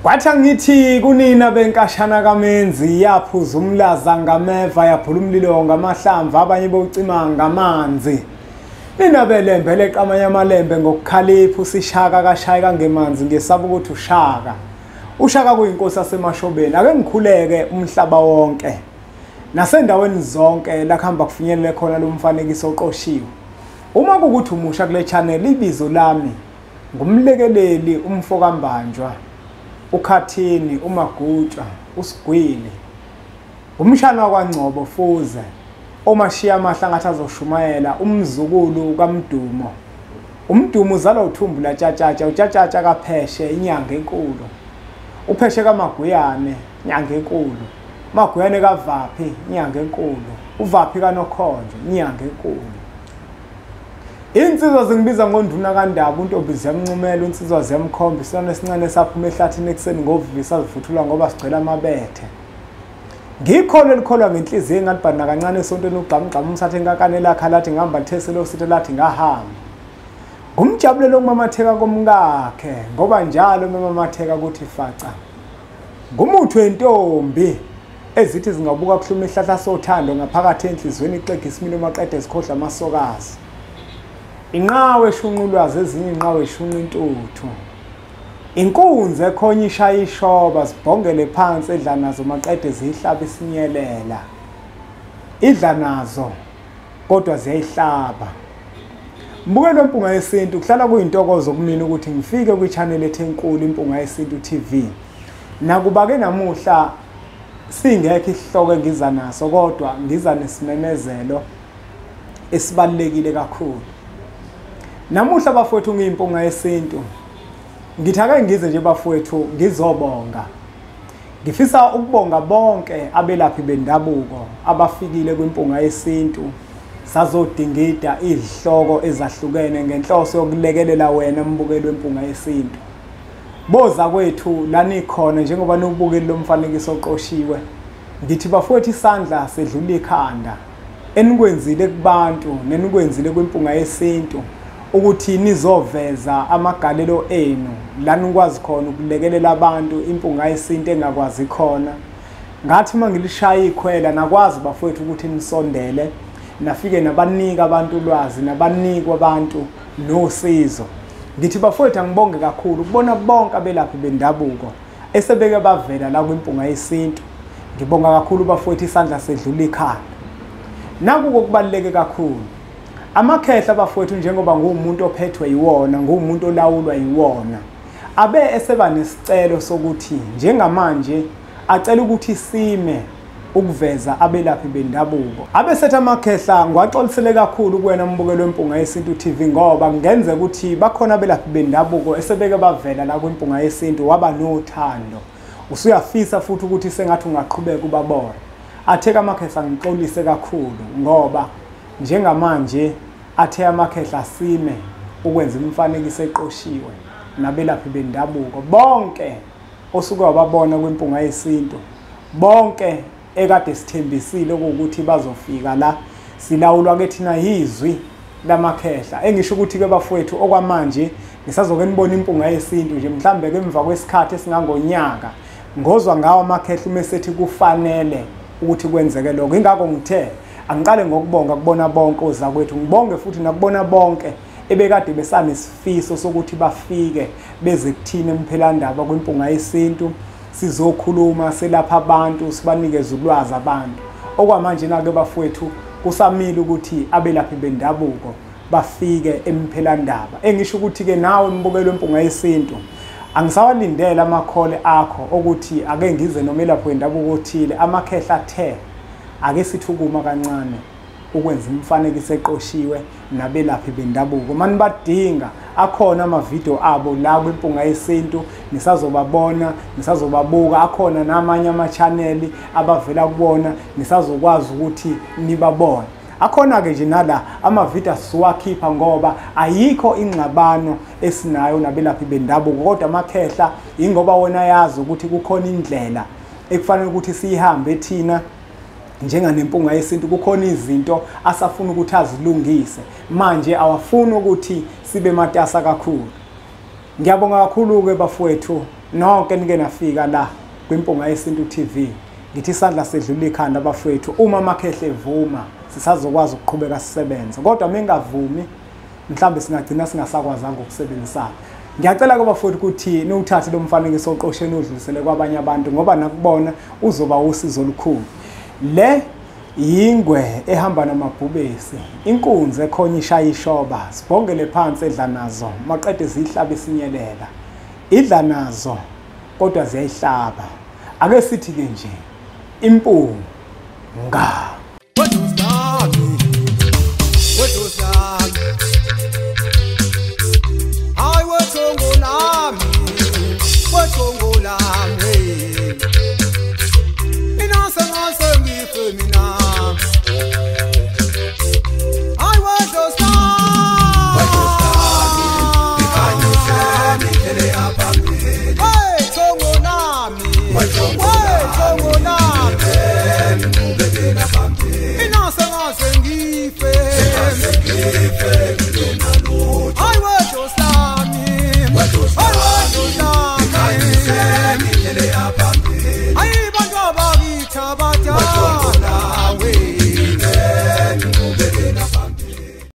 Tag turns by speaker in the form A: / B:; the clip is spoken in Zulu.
A: Kwathi ngithi kunina benkashana kaMenzi yaphuza umlaza ngameva yaphula umlilo ngamahlamvu abanye bocima ngamanzi. Nina belembele qamanya amalembe ngokukhalipha usishaka kashayika ngemanzi ngesaba ukuthi ushaka. Ushaka kuyinkosi yasemashobeni ake ngikhuleke umhlaba wonke. Nasendaweni zonke la khamba kufinyelele khona lo mfanekiso oqoshiwe. Uma kukuthi umusha kule channel ibizo lami ngumlekeleli umfokambanjwa. Ukhathini uMagutsha uSigwili umshana kwaNgcobo Fuze omashiya amahlangathi azoshumayela umzukulu kaMdumo. UMdumo uzalwa uThumbu laTshatshatsha uTshatshatsha kaPheshe inyanga enkulu. UPheshe kaMaguyane inyanga enkulu. Maguyane kaVaphi inyanga enkulu. uVaphi kaNokhonjo inyanga enkulu. Insizwa zingibiza ngonduna kaNdaba uNtombi ziyamncumela insizwa ziyamkhomba isona esincane saphuma ehlathini ekseni ngovisa zivuthula ngoba sigcela amabethe. Ngikhona elikholwa ngenhliziyo engalibhana kancane esontweni ugqamgqama umsathe enkakane lakhe lathi ngihamba litheselo sithe lathi ngahamba. Ngumjabulelo kumamatheka komkakhe ngoba njalo memamatheka ukuthi faca. Ngumuthi wentombi ezithi zingabuka kuhluma ihlahla sothando ngaphakathi enhlizweni ixega isimilo maqede ezikhohla amasokazi. Inqawe eshunqulwazi ezinye inqawe eshunqa intuthu. Inkunzi ekhonya ishaya ishoba sibhongele phansi edla nazo maqede zihlaba isinyelela. Idla nazo kodwa ziyayihlaba. Mbukelo impunga yesintu kuhlala kuyintokozo kumina ukuthi ngifike kwi-channel ethenkulu impunga yesintu TV. Nakuba ke namuhla singekho isihloko engiza naso kodwa ngiza nesimemezelo esibalekile kakhulu. Namuhla bafowethu ngiyimpunga yesintu. Ngithaka ngize nje bafowethu ngizobonga. Ngifisa ukubonga bonke abelaphi bendabuko abafikile kwimpunga yesintu sazodingida izihloko ezahlukene ngenhloso yokulekelela wena mbukeli wempunga yesintu. Boza kwethu lani khona njengoba nobukeli lomfanekiso oqoshiwe. Ngithi bafowethu isandla sedlula ikhanda enikwenzile kubantu nenikwenzile kwimpunga yesintu. Ukuthi nizoveza amagalelo enu lana ukwazi khona ukulekelela abantu impunga yesintu engakwazi khona. Ngathi mangilishaya ikhwela nakwazi bafowethu ukuthi nisondele nafike nabanika abantu ulwazi nabanikwa abantu nosizo. Ngithi bafowethu angibonge kakhulu ukubona bonke abelaphi bendabuko esebeke bavela la kwimpunga yesintu. Ngibonga kakhulu bafowethu isandla sedlula ikhanda. Naku kokubaleke kakhulu. Amakhehla bafowethu njengoba ngumuntu ophethwe yiwona, ngumuntu olawulwa yiwona. Abe eseba nesicelo sokuthi njengamanje acela ukuthi sime ukuveza abelaphi bendabuko. Abe sethu amakhehla ngwaxolisele kakhulu kuwena mbukelo wempunga yesintu TV ngoba ngenze ukuthi bakhona abelaphi bendabuko esebeke bavela la kwimpunga yesintu waba nothando. Usuyafisa futhi ukuthi sengathi ungaqhubeka ubabona. Atheka amakhehla ngixolise kakhulu ngoba njengamanje athe amakhehla sime ukwenza imfanekiso eqoshiwe nabelaphi bendabuko bonke osuke wababona kwimpunga yesintu bonke ekade sithembisile ukuthi bazofika la silawulwa ke thina yizwi lamakhehla engisho ukuthi ke bafowethu okwamanje nisazoke nibona impunga yesintu nje mhlambe ke emva kwesikhathi esingangonyaka ngozwa ngawo amakhehla umesethi kufanele ukuthi kwenzeke lokho ingakho ngithe angiqale ngokubonga kubona bonke ozakwethu ngibonge futhi nakubona bonke ebekade besanesifiso sokuthi bafike beze kuthina emphelandaba kwimpunga yesintu sizokhuluma selapha abantu sibanikeze ulwazi abantu okwamanje nake bafowethu kusamile ukuthi abelaphi bendabuko bafike emphelandaba engisho ukuthi ke nawe mbukelo wempunga yesintu angisawalindela amakhole akho ukuthi ake ngize nomelaphi wendabuko othile amakhehla athe ake sithukuma kancane ukwenza imfanekiso eqoshiwe nabelaphi bendabuko mani badinga akhona amavideo abo la kwimpunga yesintu nisazobabona nisazobabuka akhona namanye ama-channel abavela kubona nisazokwazi ukuthi nibabone akhona ke nje nala amavideo siwakhipha ngoba ayikho ingxabano esinayo nabelaphi bendabuko kodwa amakhehla ingoba wona yazi ukuthi kukhona indlela ekufanele ukuthi siyihambe thina njenganempunga yesintu kukhona izinto asafuna ukuthi azilungise manje awafuna ukuthi sibe matasa kakhulu. Ngiyabonga kakhulu ke bafowethu nonke nike nafika la kwimpunga yesintu TV. Ngithi isandla sedlula ikhanda abafowethu, uma amakhehle evuma sisazokwazi ukuqhubeka sisebenze, kodwa mengavumi mhlambe singagcina singasakwazanga ukusebenzisana. Ngiyacela ke bafowethu ukuthi niwuthathe lo mfanekiso oqosheni udlulisele kwabanye abantu ngoba nakubona uzoba usizo olukhulu. Le yingwe ehamba namabhubesi, inkunzi ekhona ishaya ishoba, sibhongele phansi edla nazo, maqede zihlaba isinyelela. Idla nazo kodwa ziyayihlaba. Ake sithi ke nje impunga. I was